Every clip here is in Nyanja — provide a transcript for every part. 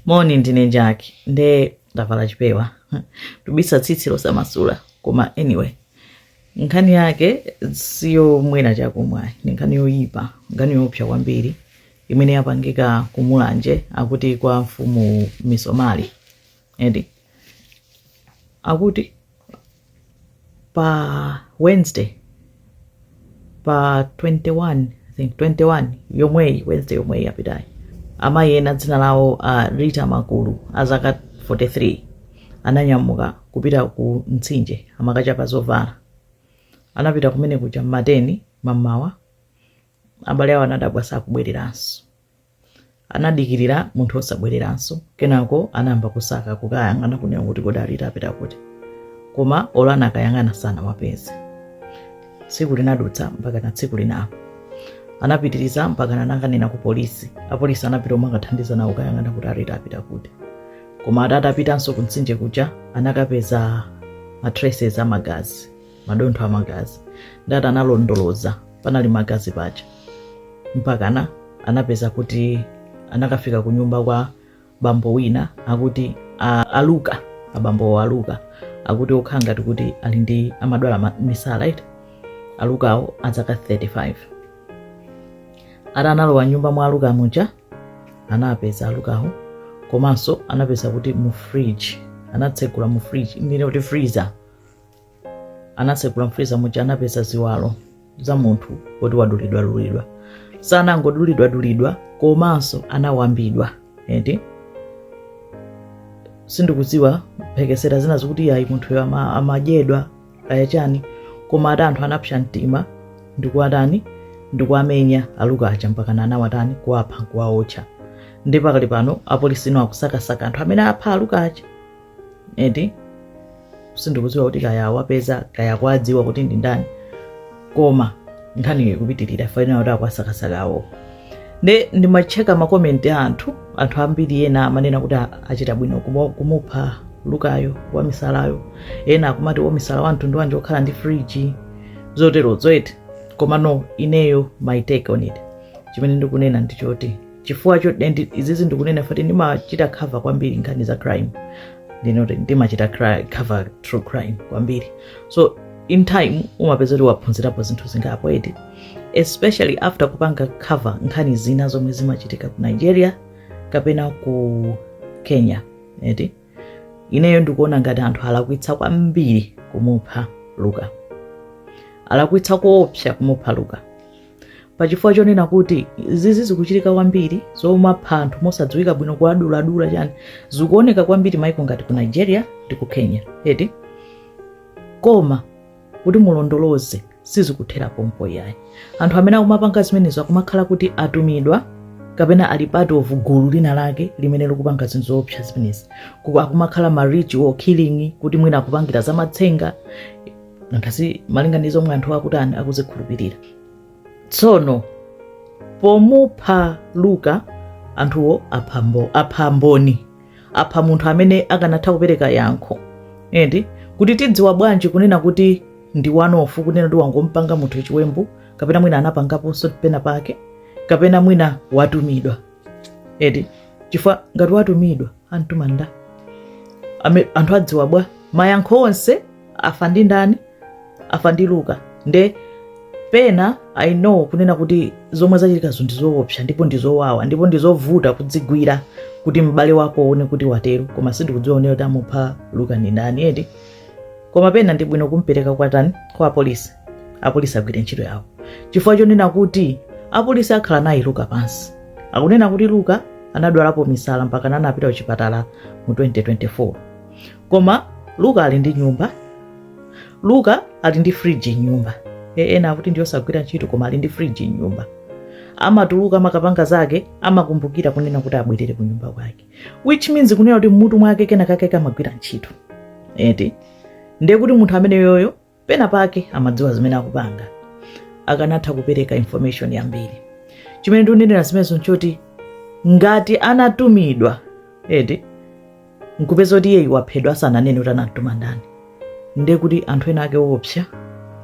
Moni ndine Jackie nde ndavala chipewa tubisa tsitsi losamasula koma anyway nkhani yake siyo mwina chakumwa ni nkhani yoyipa nkhani yopsa kwambiri imene yapangika kumulanje akuti kwa mfumu Misomali edi akuti pa Wednesday pa 21 I think 21 yomwe Wednesday yomwe yapitayi amayi ena dzina lawo Rita Makulu azaka 43 ananyamuka kupita ku mtsinje amakachapa zovala anapita kumene kuja mateni mamawa abale awo anadabwa sakubwereranso anadikirira munthu osabwereranso kenako anamba kusaka kukayang'ana kunena kuti kodi Rita apita kuti koma olana akayang'ana sana wapeza tsiku linadutsa mpaka na tsiku linapo anapitiriza mpaka nananganena ku polisi apolisi anapita umakathandiza nawo kayang'ana kuti Rita apita kuti koma atatapitanso ku mtsinje kuja anakapeza matraces amagazi madontho amagazi ndati analondoloza panali magazi paja mpaka anapeza kuti anakafika ku nyumba kwa bambo wina akuti aluka abambo aluka akuti okhanga kuti ali ndi amadwala misala iti alukawo azaka 35 analowa nyumba mwa aluka muja anapeza alukawo komanso anapeza kuti mu fridge anatsegula mu fridge ndine kuti freezer anatsegula mu freezer muja anapeza ziwalo za munthu kuti wadulidwa sanangodulidwa komanso anawambidwa eti sindikudziwa phekesera zina zikuti yayi munthu amadyedwa ayachani koma anthu anapsha mtima ndikuatani ndikuamenya aluka aja mpaka anawatani kuwapha kuwaotcha ndi pakali pano apolisi no akusakasaka anthu amene apha aluka aja eti sindikudziwa kuti kaya wapeza kaya kwadziwa kuti ndi ndani koma nkhani ikupitirira faina kuti akwasakasakawo ndimacheka makomenti anthu ambiri ena amanena kuti achita bwino kumupha lukayo wa misalayo ena akumati wa misala wa mtundu wanje okhala ndi fridge zotero zoiti koma no ineyo my take on it chimene ndikunena ndichoti chifukwa cho izizi ndikunena fati ndimachita cover kwambiri nkhani za crime ndimachita cover true crime kwambiri so in time umapeza kuti waphunzirapo zinthu zingapo eti especially after kupanga cover nkhani zina zomwe zimachitika ku Nigeria kapena ku Kenya eti ineyo ndikuona ngati anthu alakwitsa kwambiri kumupha luka alakwitsa koopsa kumupha luka pachifukwa chonena kuti zizi zikuchitika kwambiri zomapha anthu mosadziwika bwino kuadula chani zikuoneka kwambiri maiko ngati ku Nigeria ndi ku Kenya eti koma kuti mulondoloze sizikuthera pompo yayi anthu amene akumapanga zimenezo akumakhala kuti atumidwa kapena ali part of gulu lina lake limene likupanga zinthu zoopsa zimenezi akumakhala ma ritual killing kuti mwina akupangira za matsenga ngasi malinganizo mwe anthu akuti akuzikhulupirira tsono pomupha luka anthuwo apha mboni apha munthu amene akanatha kupereka yankho eti kuti tidziwa bwanji kunena kuti ndi wanofu kunena kuti wangompanga munthu chiwembu kapena mwina anapangaponso pena pake kapena mwina watumidwa eti chifukwa ngati watumidwa antumanda anthu adziwa bwa mayankho onse afa ndi ndani afa ndi luka nde pena I know kunena kuti zomwe zachitika ndi zoopsa ndipo ndizowawa ndipo ndizovuta kudzigwira kuti m'bale wako aone kuti watero koma sindikudziwa unene kuti amupha luka ndi ndani eti koma pena ndi bwino kumpereka kwatani kwa apolisi agwire ntchito yawo chifukwa chonena kuti apolisi akhala naye luka pansi akunena kuti luka anadwalapo misala mpaka anapita kuchipatala mu 2024 koma luka ali ndi nyumba luka ali ndi fridge nyumba ena akuti ndiyosagwira ntchito koma ali ndi fridge nyumba amatuluka makapanga zake amakumbukira kunena kuti abwerere ku nyumba kwake which means kunena kuti mmutu mwake kena kake kamagwira ntchito eti ndiye kuti munthu amene yoyo pena pake amadziwa zimene akupanga akanatha kupereka information yambiri chimene ndinenera zimenezo nchoti ngati anatumidwa eti nkupeza kuti iye waphedwa asananene kuti anatuma ndani ndiye kuti anthu ena ake woopsa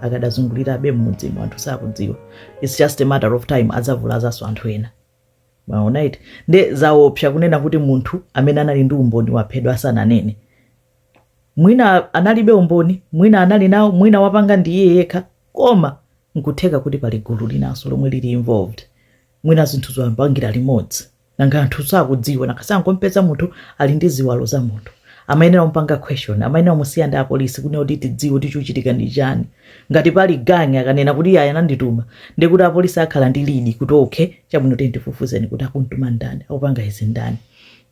akadazungulira abe mmudzimu anthu sakudziwa it's just a matter of time adzavulazaso anthu ena maonaiti nde zaopsa kunena kuti munthu amene anali ndi umboni waphedwa asananene. Mwina analibe umboni, mwina anali nawo, mwina wapanga ndi iye yekha, koma nkutheka kuti pali gulu linanso lomwe lili involved. Mwina zinthu zoyambangira limodzi nanga anthu sakudziwa nakasangompeza munthu ali ndi ziwalo za munthu amayenera mpanga question, amayenera musiya ndi apolisi kunena kuti tidziwe kuti chikuchitika ndi chani. Ngati pali gang akanena kuti aya anandituma ndi kuti apolisi akhala ndi lead kuti okay chabwino tifufuzeni kuti akuntuma ndani akupanga izi ndani,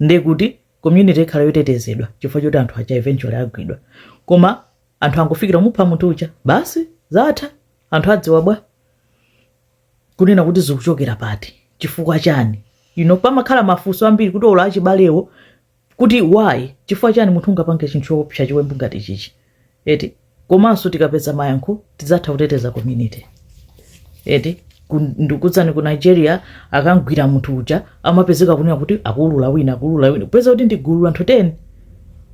ndi kuti community ikhala yotetezedwa chifukwa choti anthu acha eventually agwidwa. Koma anthu angofikira mupha munthu uja basi zatha, anthu adziwa bwa kunena kuti zikuchokera pati chifukwa chani. Pamakhala mafunso ambiri kuti ola achibalewo kuti why chifukwa chani munthu ungapange chinthu choopsa chiwembu ngati chichi. Komanso tikapeza mayankho tidzatha kuteteza community. Ndikudzani ku Nigeria akangwira munthu uja amapezeka kunena kuti akulula wina kupeza kuti ndi gulu anthu 10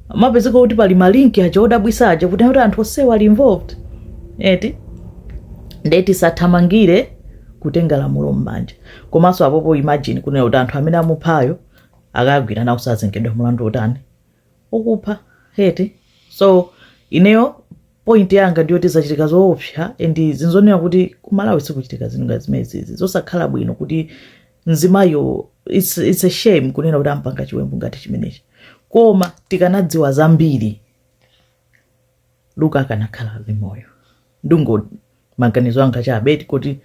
amapezeka kuti pali malinki aja odabwisa aja kuti anthu onsewa ali involved. Ndeti sathamangire kutenga lamulo m'manja. Komanso apopo imagine kunena kuti anthu amene amuphayo akagwira nawo sazengedwa mulandu utani ukupha. So ineyo point yanga ndiyoti zachitika zoopsa and zinzonena kuti kumalawi sikuchitika zinthu ngati zimezi zosakhala bwino kuti nzimayo it's a shame kunena kuti ampanga chiwembu ngati chimenechi. Koma tikanadziwa zambiri Luka akanakhala ali moyo. Ndungo maganizo anga chabeti kuti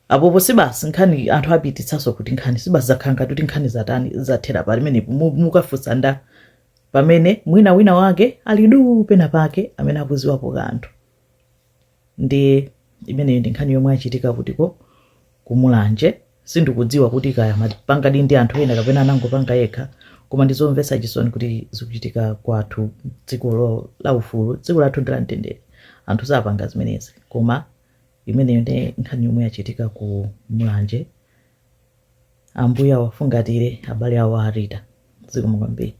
apopo sibasi nkhani anthu apititsaso kuti nkhani sibasi zakhanga kuti nkhani zatani zathera pamene mukafunsa nda pamene mwina wina wake ali du pena pake amene akuziwapo kanthu. Ndi imeneyo ndi nkhani yomwe achitika kutiko kumulanje. Sindikudziwa kuti kaya mapanga ndi anthu ena kapena anangopanga yekha, koma ndizomvetsa chisoni kuti zikuchitika kwathu dziko la ufulu, dziko lathu ndi la mtendere, anthu sapanga zimenezi. Koma imeneyo ndi nkhani yomwe yachitika ku mulanje. Ambuya wafungatire abale awo arita zikomo kwambiri.